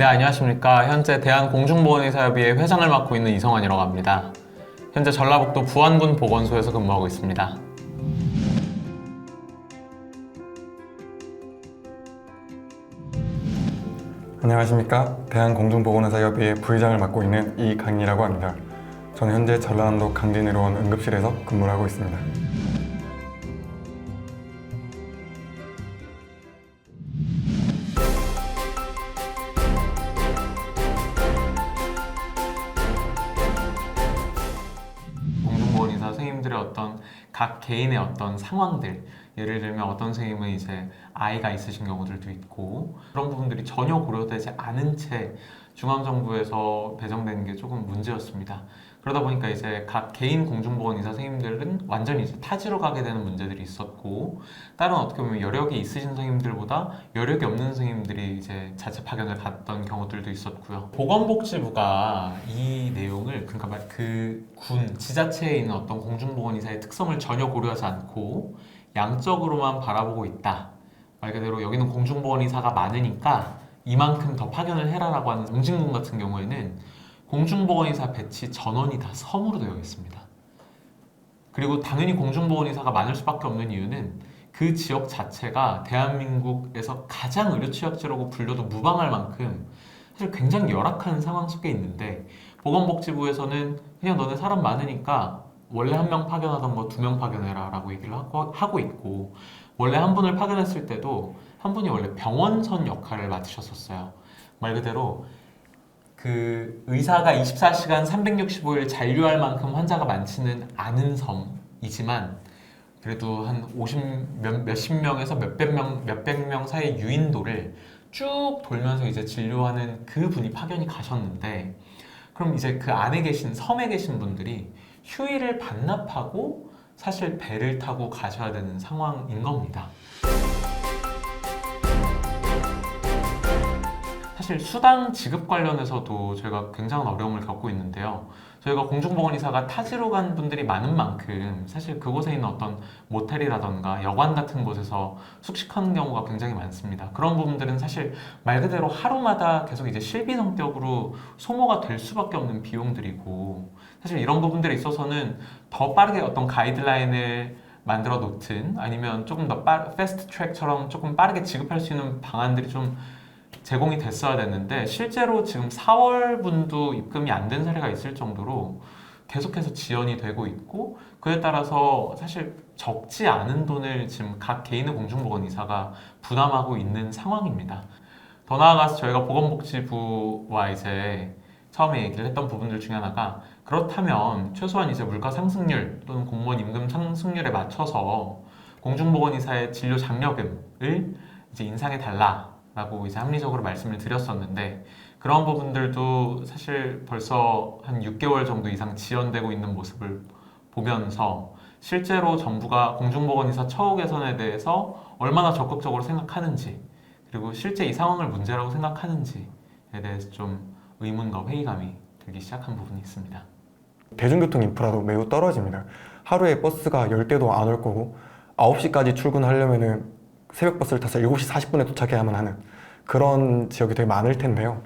네, 안녕하십니까. 현재 대한공중보건의사협의회 회장을 맡고 있는 이성환이라고 합니다. 현재 전라북도 부안군 보건소에서 근무하고 있습니다. 안녕하십니까. 대한공중보건의사협의회 부의장을 맡고 있는 이강희라고 합니다. 저는 현재 전라남도 강진의료원 응급실에서 근무를 하고 있습니다. 공중보건의사 선생님들의 어떤 각 개인의 어떤 상황들, 예를 들면 어떤 선생님은 이제 아이가 있으신 경우들도 있고 그런 부분들이 전혀 고려되지 않은 채 중앙정부에서 배정되는 게 조금 문제였습니다. 그러다 보니까 이제 각 개인 공중보건의사 선생님들은 완전히 이제 타지로 가게 되는 문제들이 있었고, 다른 어떻게 보면 여력이 있으신 선생님들보다 여력이 없는 선생님들이 이제 자체 파견을 갔던 경우들도 있었고요. 보건복지부가 이 내용을, 그러니까 그 군 지자체에 있는 어떤 공중보건의사의 특성을 전혀 고려하지 않고 양적으로만 바라보고 있다. 말 그대로 여기는 공중보건의사가 많으니까 이만큼 더 파견을 해라라고 하는 응징문 같은 경우에는 공중보건의사 배치 전원이 다 섬으로 되어 있습니다. 그리고 당연히 공중보건의사가 많을 수밖에 없는 이유는 그 지역 자체가 대한민국에서 가장 의료 취약지라고 불려도 무방할 만큼 사실 굉장히 열악한 상황 속에 있는데, 보건복지부에서는 그냥 너네 사람 많으니까 원래 한 명 파견하던 거 2명 파견해라 라고 얘기를 하고 있고, 원래 한 분을 파견했을 때도 한 분이 원래 병원선 역할을 맡으셨었어요. 말 그대로 그 의사가 24시간 365일 잔류할 만큼 환자가 많지는 않은 섬이지만 그래도 한 몇십 명에서 몇백 명 사이의 유인도를 쭉 돌면서 이제 진료하는 그 분이 파견이 가셨는데, 그럼 이제 그 안에 계신 섬에 계신 분들이 휴일을 반납하고 사실 배를 타고 가셔야 되는 상황인 겁니다. 사실 수당 지급 관련해서도 저희가 굉장한 어려움을 겪고 있는데요. 저희가 공중보건의사가 타지로 간 분들이 많은 만큼 사실 그곳에 있는 어떤 모텔이라던가 여관 같은 곳에서 숙식하는 경우가 굉장히 많습니다. 그런 부분들은 사실 말 그대로 하루마다 계속 이제 실비 성격으로 소모가 될 수밖에 없는 비용들이고, 사실 이런 부분들에 있어서는 더 빠르게 어떤 가이드라인을 만들어 놓든 아니면 조금 더 패스트 트랙처럼 조금 빠르게 지급할 수 있는 방안들이 좀 제공이 됐어야 됐는데, 실제로 지금 4월분도 입금이 안 된 사례가 있을 정도로 계속해서 지연이 되고 있고, 그에 따라서 사실 적지 않은 돈을 지금 각 개인의 공중보건의사가 부담하고 있는 상황입니다. 더 나아가서 저희가 보건복지부와 이제 처음에 얘기를 했던 부분들 중에 하나가, 그렇다면 최소한 이제 물가 상승률 또는 공무원 임금 상승률에 맞춰서 공중보건의사의 진료 장려금을 이제 인상해 달라 라고 이제 합리적으로 말씀을 드렸었는데, 그런 부분들도 사실 벌써 한 6개월 정도 이상 지연되고 있는 모습을 보면서 실제로 정부가 공중보건의사 처우 개선에 대해서 얼마나 적극적으로 생각하는지, 그리고 실제 이 상황을 문제라고 생각하는지에 대해서 좀 의문과 회의감이 들기 시작한 부분이 있습니다. 대중교통 인프라도 매우 떨어집니다. 하루에 버스가 10대도 안 올 거고 9시까지 출근하려면은 새벽 버스를 타서 7시 40분에 도착해야만 하는 그런 지역이 되게 많을 텐데요.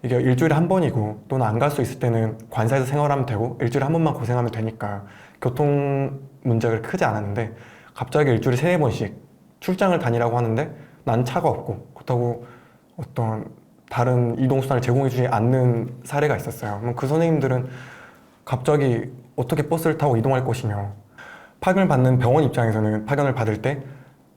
이게 일주일에 한 번이고 또는 안 갈 수 있을 때는 관사에서 생활하면 되고 일주일에 한 번만 고생하면 되니까 교통 문제가 크지 않았는데, 갑자기 일주일에 3-4번씩 출장을 다니라고 하는데 난 차가 없고 그렇다고 어떤 다른 이동수단을 제공해주지 않는 사례가 있었어요. 그럼 그 선생님들은 갑자기 어떻게 버스를 타고 이동할 것이며, 파견을 받는 병원 입장에서는 파견을 받을 때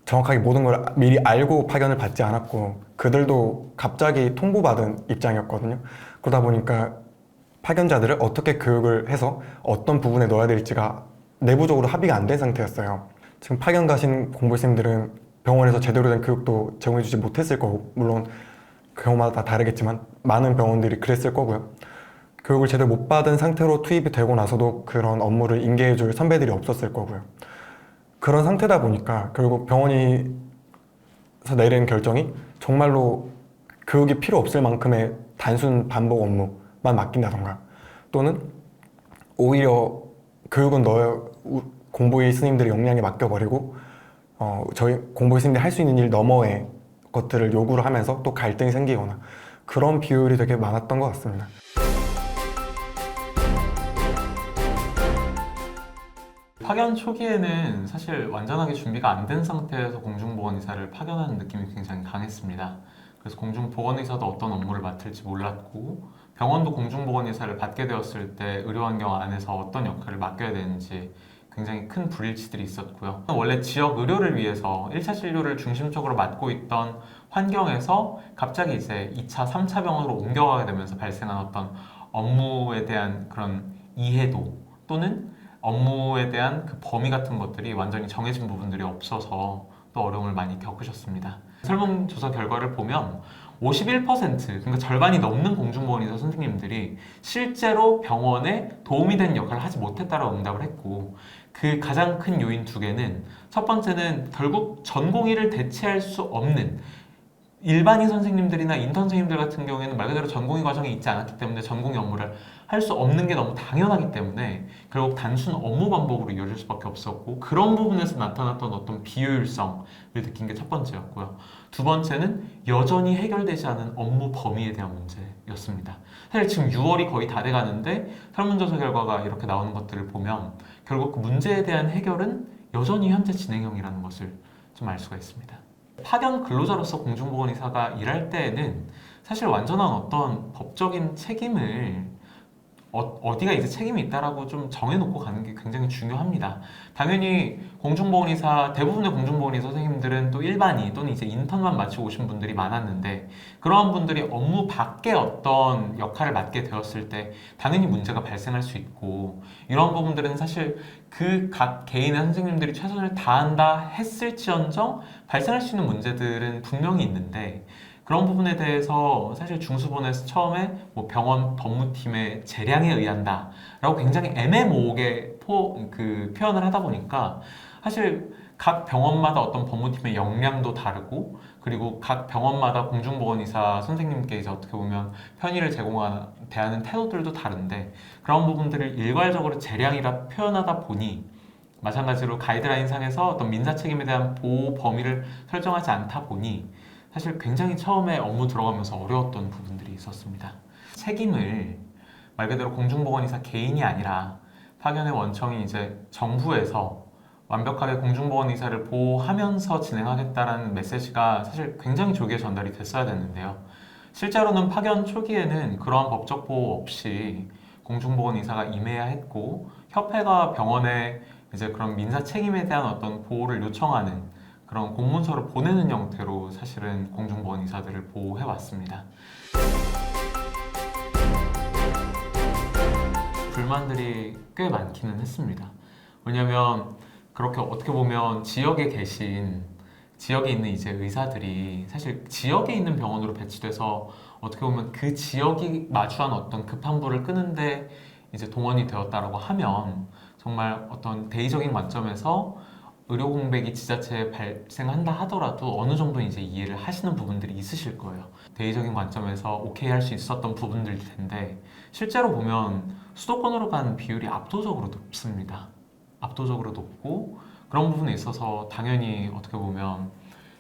정확하게 모든 걸 미리 알고 파견을 받지 않았고 그들도 갑자기 통보받은 입장이었거든요. 그러다 보니까 파견자들을 어떻게 교육을 해서 어떤 부분에 넣어야 될지가 내부적으로 합의가 안 된 상태였어요. 지금 파견 가신 공보생들은 병원에서 제대로 된 교육도 제공해주지 못했을 거고, 물론 경우마다 다르겠지만 많은 병원들이 그랬을 거고요. 교육을 제대로 못 받은 상태로 투입이 되고 나서도 그런 업무를 인계해줄 선배들이 없었을 거고요. 그런 상태다 보니까 결국 병원에서 내린 결정이 정말로 교육이 필요 없을 만큼의 단순 반복 업무만 맡긴다던가, 또는 오히려 교육은 공보의 스님들의 역량에 맡겨버리고 저희 공보의 스님들이 할 수 있는 일 너머의 것들을 요구를 하면서 또 갈등이 생기거나, 그런 비율이 되게 많았던 것 같습니다. 파견 초기에는 사실 완전하게 준비가 안 된 상태에서 공중보건의사를 파견하는 느낌이 굉장히 강했습니다. 그래서 공중보건의사도 어떤 업무를 맡을지 몰랐고 병원도 공중보건의사를 받게 되었을 때 의료환경 안에서 어떤 역할을 맡겨야 되는지 굉장히 큰 불일치들이 있었고요. 원래 지역 의료를 위해서 1차 진료를 중심적으로 맡고 있던 환경에서 갑자기 이제 2차, 3차 병원으로 옮겨가게 되면서 발생한 어떤 업무에 대한 그런 이해도 또는 업무에 대한 그 범위 같은 것들이 완전히 정해진 부분들이 없어서 또 어려움을 많이 겪으셨습니다. 설문조사 결과를 보면 51%, 그러니까 절반이 넘는 공중보건의사 선생님들이 실제로 병원에 도움이 되는 역할을 하지 못했다라고 응답을 했고, 그 가장 큰 요인 두 개는, 첫 번째는 결국 전공의를 대체할 수 없는 일반인 선생님들이나 인턴 선생님들 같은 경우에는 말 그대로 전공의 과정이 있지 않았기 때문에 전공의 업무를 할 수 없는 게 너무 당연하기 때문에 결국 단순 업무 반복으로 이어질 수밖에 없었고, 그런 부분에서 나타났던 어떤 비효율성을 느낀 게 첫 번째였고요. 두 번째는 여전히 해결되지 않은 업무 범위에 대한 문제였습니다. 사실 지금 6월이 거의 다 돼가는데 설문조사 결과가 이렇게 나오는 것들을 보면 결국 그 문제에 대한 해결은 여전히 현재 진행형이라는 것을 좀 알 수가 있습니다. 파견 근로자로서 공중보건의사가 일할 때에는 사실 완전한 어떤 법적인 책임을 어디가 이제 책임이 있다라고 좀 정해놓고 가는 게 굉장히 중요합니다. 당연히 공중보건의사, 대부분의 공중보건의사 선생님들은 또 일반의 또는 이제 인턴만 마치고 오신 분들이 많았는데, 그러한 분들이 업무 밖에 어떤 역할을 맡게 되었을 때 당연히 문제가 발생할 수 있고, 이런 부분들은 사실 그 각 개인의 선생님들이 최선을 다한다 했을지언정 발생할 수 있는 문제들은 분명히 있는데, 그런 부분에 대해서 사실 중수본에서 처음에 뭐 병원 법무팀의 재량에 의한다 라고 굉장히 애매모호하게 표현을 하다 보니까 사실 각 병원마다 어떤 법무팀의 역량도 다르고, 그리고 각 병원마다 공중보건의사 선생님께 이제 어떻게 보면 편의를 대하는 태도들도 다른데, 그런 부분들을 일괄적으로 재량이라 표현하다 보니 마찬가지로 가이드라인 상에서 어떤 민사 책임에 대한 보호 범위를 설정하지 않다 보니 사실 굉장히 처음에 업무 들어가면서 어려웠던 부분들이 있었습니다. 책임을 말 그대로 공중보건의사 개인이 아니라 파견의 원청이 이제 정부에서 완벽하게 공중보건의사를 보호하면서 진행하겠다라는 메시지가 사실 굉장히 조기에 전달이 됐어야 됐는데요. 실제로는 파견 초기에는 그러한 법적 보호 없이 공중보건의사가 임해야 했고, 협회가 병원에 이제 그런 민사 책임에 대한 어떤 보호를 요청하는 그런 공문서를 보내는 형태로 사실은 공중보건의사들을 보호해 왔습니다. 불만들이 꽤 많기는 했습니다. 왜냐하면 그렇게 어떻게 보면 지역에 있는 이제 의사들이 사실 지역에 있는 병원으로 배치돼서 어떻게 보면 그 지역이 마주한 어떤 급한 불을 끄는데 이제 동원이 되었다라고 하면 정말 어떤 대의적인 관점에서 의료 공백이 지자체에 발생한다 하더라도 어느 정도 이제 이해를 하시는 부분들이 있으실 거예요. 대의적인 관점에서 오케이 할 수 있었던 부분들일 텐데, 실제로 보면 수도권으로 가는 비율이 압도적으로 높습니다. 압도적으로 높고, 그런 부분에 있어서 당연히 어떻게 보면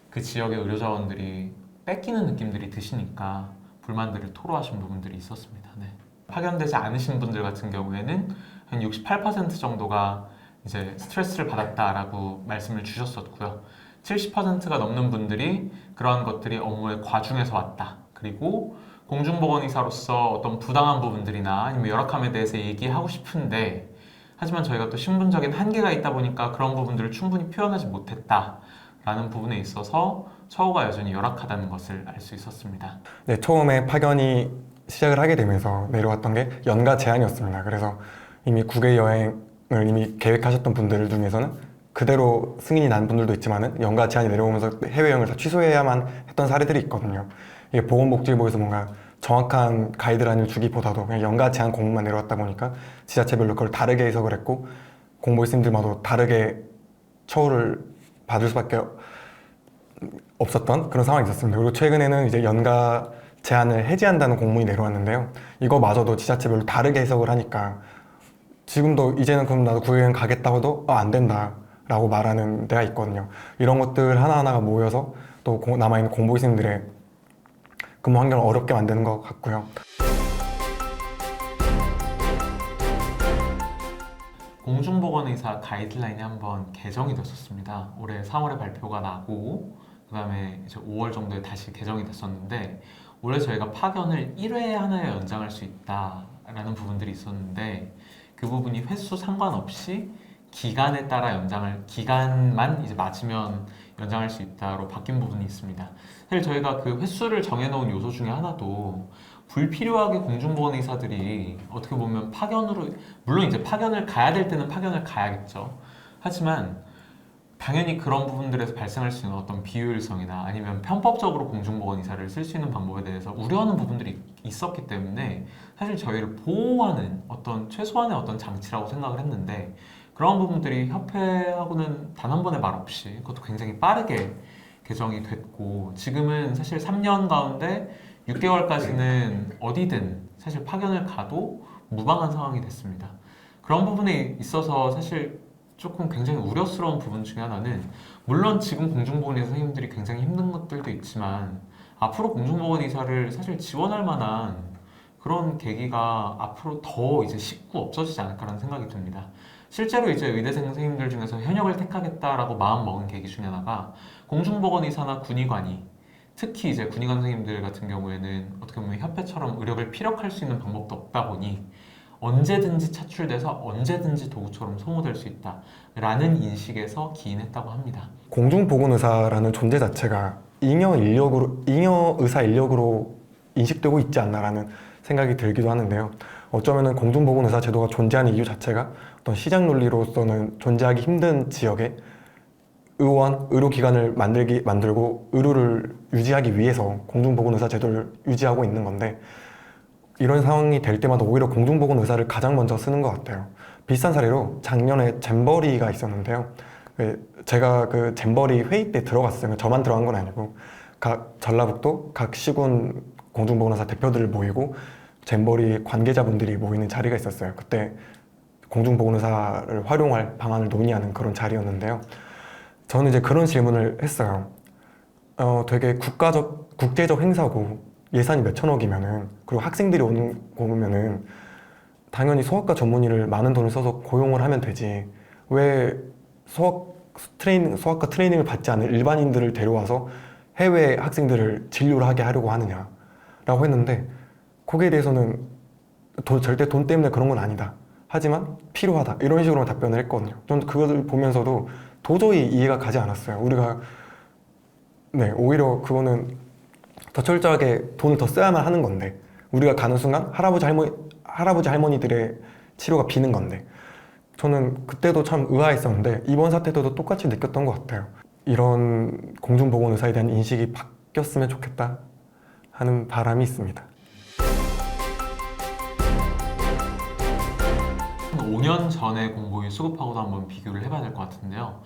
그 지역의 의료자원들이 뺏기는 느낌들이 드시니까 불만들을 토로하신 부분들이 있었습니다. 네. 파견되지 않으신 분들 같은 경우에는 한 68% 정도가 이제 스트레스를 받았다라고 말씀을 주셨었고요. 70%가 넘는 분들이 그러한 것들이 업무의 과중에서 왔다. 그리고 공중보건의사로서 어떤 부당한 부분들이나 아니면 열악함에 대해서 얘기하고 싶은데, 하지만 저희가 또 신분적인 한계가 있다 보니까 그런 부분들을 충분히 표현하지 못했다라는 부분에 있어서 처우가 여전히 열악하다는 것을 알 수 있었습니다. 네, 처음에 파견이 시작을 하게 되면서 내려왔던 게 연가 제한이었습니다. 그래서 이미 국외 여행을 이미 계획하셨던 분들 중에서는 그대로 승인이 난 분들도 있지만은 연가 제한이 내려오면서 해외여행을 다 취소해야만 했던 사례들이 있거든요. 이게 보건복지부에서 뭔가 정확한 가이드라인을 주기보다도 그냥 연가 제한 공문만 내려왔다 보니까 지자체별로 그걸 다르게 해석을 했고, 공보이스님들마다 다르게 처우를 받을 수밖에 없었던 그런 상황이 있었습니다. 그리고 최근에는 이제 연가 제한을 해지한다는 공문이 내려왔는데요. 이거마저도 지자체별로 다르게 해석을 하니까 지금도 이제는 그럼 나도 구여행 가겠다고도 안 된다 라고 말하는 데가 있거든요. 이런 것들 하나하나가 모여서 또 남아있는 공보이스님들의 그 근무 환경을 어렵게 만드는 것 같고요. 공중보건의사 가이드라인이 한번 개정이 됐었습니다. 올해 4월에 발표가 나고 그 다음에 이제 5월 정도에 다시 개정이 됐었는데 원래 저희가 파견을 1회에 하나에 연장할 수 있다라는 부분들이 있었는데 그 부분이 횟수 상관없이 기간에 따라 기간만 이제 맞으면 연장할 수 있다로 바뀐 부분이 있습니다. 사실 저희가 그 횟수를 정해놓은 요소 중에 하나도 불필요하게 공중보건 의사들이 어떻게 보면 파견으로, 물론 이제 파견을 가야 될 때는 파견을 가야겠죠. 하지만 당연히 그런 부분들에서 발생할 수 있는 어떤 비효율성이나 아니면 편법적으로 공중보건 의사를 쓸 수 있는 방법에 대해서 우려하는 부분들이 있었기 때문에 사실 저희를 보호하는 어떤 최소한의 어떤 장치라고 생각을 했는데 그런 부분들이 협회하고는 단 한 번의 말 없이 그것도 굉장히 빠르게 개정이 됐고 지금은 사실 3년 가운데 6개월까지는 어디든 사실 파견을 가도 무방한 상황이 됐습니다. 그런 부분에 있어서 사실 조금 굉장히 우려스러운 부분 중에 하나는 물론 지금 공중보건 의사 선생님들이 굉장히 힘든 것들도 있지만 앞으로 공중보건 의사를 사실 지원할 만한 그런 계기가 앞으로 더 이제 쉽고 없어지지 않을까라는 생각이 듭니다. 실제로 이제 의대생 선생님들 중에서 현역을 택하겠다라고 마음 먹은 계기 중에 하나가 공중보건 의사나 군의관이 특히 이제 군의관 선생님들 같은 경우에는 어떻게 보면 협회처럼 의력을 피력할 수 있는 방법도 없다 보니 언제든지 차출돼서 언제든지 도구처럼 소모될 수 있다라는 인식에서 기인했다고 합니다. 공중보건의사라는 존재 자체가 잉여 의사 인력으로 인식되고 있지 않나라는 생각이 들기도 하는데요. 어쩌면은 공중보건의사 제도가 존재하는 이유 자체가 어떤 시장 논리로서는 존재하기 힘든 지역에 의료기관을 만들고 의료를 유지하기 위해서 공중보건의사 제도를 유지하고 있는 건데 이런 상황이 될 때마다 오히려 공중보건의사를 가장 먼저 쓰는 것 같아요. 비슷한 사례로 작년에 잼버리가 있었는데요. 제가 그 잼버리 회의 때 들어갔어요. 저만 들어간 건 아니고 각 전라북도 각 시군 공중보건의사 대표들을 모이고 잼버리 관계자분들이 모이는 자리가 있었어요. 그때 공중보건의사를 활용할 방안을 논의하는 그런 자리였는데요. 저는 이제 그런 질문을 했어요. 되게 국제적 행사고 예산이 몇 천억이면은 그리고 학생들이 오는 거 보면은 당연히 소아과 전문의를 많은 돈을 써서 고용을 하면 되지 왜 소아과 트레이닝을 받지 않은 일반인들을 데려와서 해외 학생들을 진료를 하게 하려고 하느냐라고 했는데 거기에 대해서는 절대 돈 때문에 그런 건 아니다. 하지만 필요하다. 이런 식으로 답변을 했거든요. 저는 그것을 보면서도 도저히 이해가 가지 않았어요. 오히려 그거는 더 철저하게 돈을 더 써야만 하는 건데 우리가 가는 순간 할아버지 할머니들의 치료가 비는 건데 저는 그때도 참 의아했었는데 이번 사태 때도 똑같이 느꼈던 것 같아요. 이런 공중보건의사에 대한 인식이 바뀌었으면 좋겠다 하는 바람이 있습니다. 5년 전에 공보유 수급하고도 한번 비교를 해봐야 될 것 같은데요.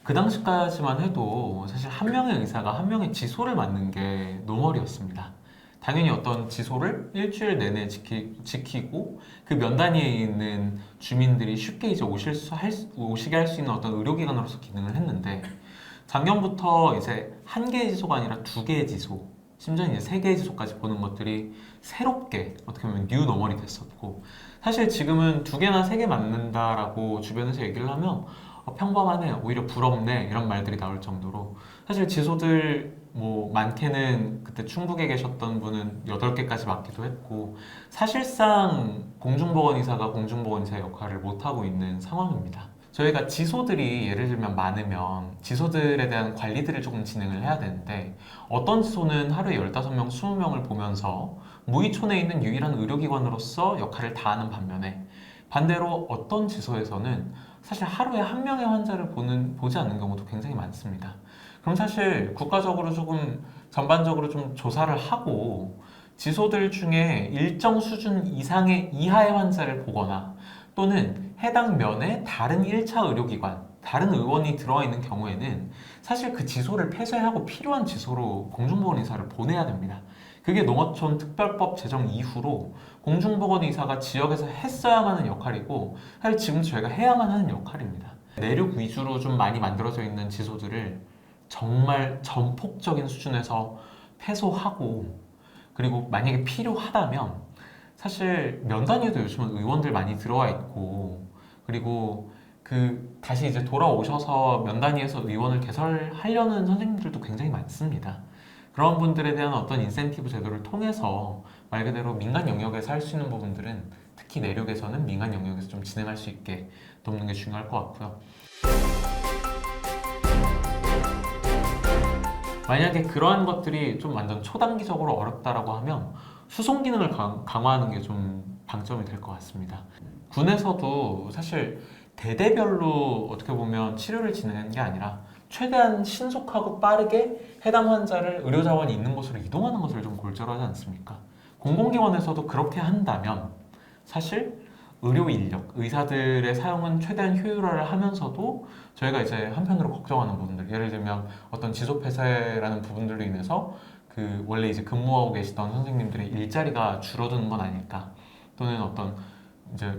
그 당시까지만 해도 사실 한 명의 의사가 한 명의 지소를 맡는 게 노멀이었습니다. 당연히 어떤 지소를 일주일 내내 지키고 그 면 단위에 있는 주민들이 쉽게 이제 오시게 할 수 있는 어떤 의료기관으로서 기능을 했는데 작년부터 이제 한 개의 지소가 아니라 두 개의 지소, 심지어 이제 세 개의 지소까지 보는 것들이 새롭게 어떻게 보면 뉴 노멀이 됐었고 사실 지금은 두 개나 세 개 맞는다라고 주변에서 얘기를 하면 평범하네, 오히려 부럽네 이런 말들이 나올 정도로 사실 지소들 뭐 많게는 그때 충북에 계셨던 분은 8개까지 맞기도 했고 사실상 공중보건의사가 공중보건의사의 역할을 못하고 있는 상황입니다. 저희가 지소들이 예를 들면 많으면 지소들에 대한 관리들을 조금 진행을 해야 되는데 어떤 지소는 하루에 15명, 20명을 보면서 무의촌에 있는 유일한 의료기관으로서 역할을 다하는 반면에 반대로 어떤 지소에서는 사실 하루에 한 명의 환자를 보지 않는 경우도 굉장히 많습니다. 그럼 사실 국가적으로 조금 전반적으로 좀 조사를 하고 지소들 중에 일정 수준 이하의 환자를 보거나 또는 해당 면에 다른 1차 의료기관, 다른 의원이 들어와 있는 경우에는 사실 그 지소를 폐쇄하고 필요한 지소로 공중보건의사를 보내야 됩니다. 그게 농어촌 특별법 제정 이후로 공중보건의사가 지역에서 했어야만 하는 역할이고 사실 지금 저희가 해야만 하는 역할입니다. 내륙 위주로 좀 많이 만들어져 있는 지소들을 정말 전폭적인 수준에서 폐소하고 그리고 만약에 필요하다면 사실 면단위에도 요즘은 의원들 많이 들어와 있고 그리고 다시 이제 돌아오셔서 면단위에서 의원을 개설하려는 선생님들도 굉장히 많습니다. 그런 분들에 대한 어떤 인센티브 제도를 통해서 말 그대로 민간 영역에서 할 수 있는 부분들은 특히 내륙에서는 민간 영역에서 좀 진행할 수 있게 돕는 게 중요할 것 같고요. 만약에 그러한 것들이 좀 완전 초단기적으로 어렵다라고 하면 수송 기능을 강화하는 게 좀 방점이 될 것 같습니다. 군에서도 사실 대대별로 어떻게 보면 치료를 진행하는 게 아니라 최대한 신속하고 빠르게 해당 환자를 의료자원이 있는 곳으로 이동하는 것을 좀 골자로 하지 않습니까? 공공기관에서도 그렇게 한다면 사실 의료 인력, 의사들의 사용은 최대한 효율화를 하면서도 저희가 이제 한편으로 걱정하는 부분들, 예를 들면 어떤 지속 폐쇄라는 부분들로 인해서 원래 이제 근무하고 계시던 선생님들의 일자리가 줄어드는 건 아닐까, 또는 어떤 이제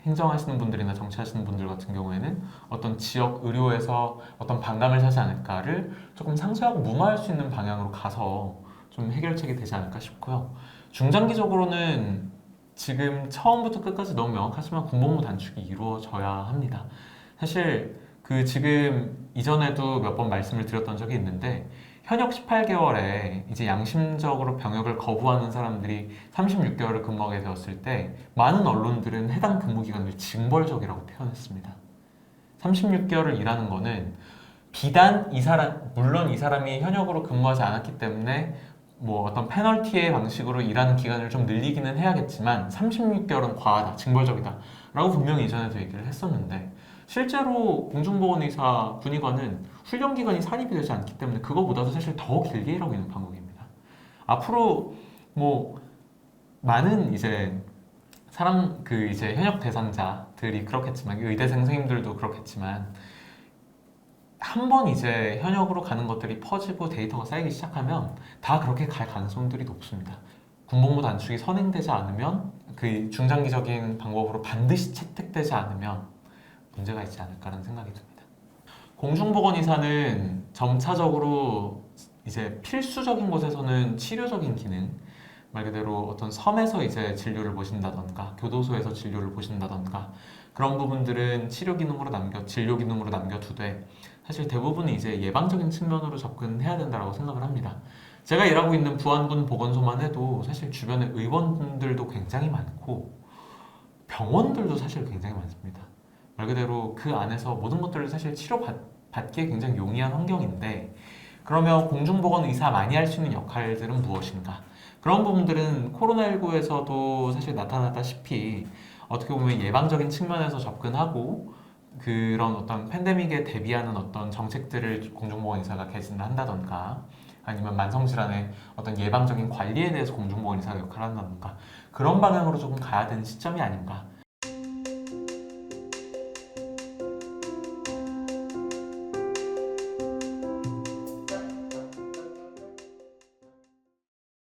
행정하시는 분들이나 정치하시는 분들 같은 경우에는 어떤 지역 의료에서 어떤 반감을 사지 않을까를 조금 상쇄하고 무마할 수 있는 방향으로 가서 좀 해결책이 되지 않을까 싶고요. 중장기적으로는 지금 처음부터 끝까지 너무 명확하지만 군복무 단축이 이루어져야 합니다. 사실 지금 이전에도 몇 번 말씀을 드렸던 적이 있는데 현역 18개월에 이제 양심적으로 병역을 거부하는 사람들이 36개월을 근무하게 되었을 때 많은 언론들은 해당 근무 기간을 징벌적이라고 표현했습니다. 36개월을 일하는 거는 비단 물론 이 사람이 현역으로 근무하지 않았기 때문에 뭐 어떤 페널티의 방식으로 일하는 기간을 좀 늘리기는 해야겠지만 36개월은 과하다, 징벌적이다 라고 분명히 이전에도 얘기를 했었는데 실제로 공중보건의사 군의관은 훈련 기간이 산입이 되지 않기 때문에 그거보다도 사실 더 길게 일하고 있는 방법입니다. 앞으로 뭐 많은 이제 이제 현역 대상자들이 그렇겠지만 의대생 선생님들도 그렇겠지만 한 번 이제 현역으로 가는 것들이 퍼지고 데이터가 쌓이기 시작하면 다 그렇게 갈 가능성들이 높습니다. 군복무 단축이 선행되지 않으면 중장기적인 방법으로 반드시 채택되지 않으면 문제가 있지 않을까라는 생각이 듭니다. 공중보건의사는 점차적으로 이제 필수적인 곳에서는 치료적인 기능, 말 그대로 어떤 섬에서 이제 진료를 보신다던가 교도소에서 진료를 보신다던가 그런 부분들은 진료 기능으로 남겨두되 사실 대부분은 이제 예방적인 측면으로 접근해야 된다고 생각을 합니다. 제가 일하고 있는 부안군 보건소만 해도 사실 주변에 의원들도 굉장히 많고 병원들도 사실 굉장히 많습니다. 말 그대로 그 안에서 모든 것들을 사실 치료받기에 굉장히 용이한 환경인데 그러면 공중보건의사만이 할 수 있는 역할들은 무엇인가? 그런 부분들은 코로나19에서도 사실 나타났다시피 어떻게 보면 예방적인 측면에서 접근하고 그런 어떤 팬데믹에 대비하는 어떤 정책들을 공중보건의사가 개진한다던가 아니면 만성질환의 어떤 예방적인 관리에 대해서 공중보건의사가 역할을 한다던가 그런 방향으로 조금 가야 되는 시점이 아닌가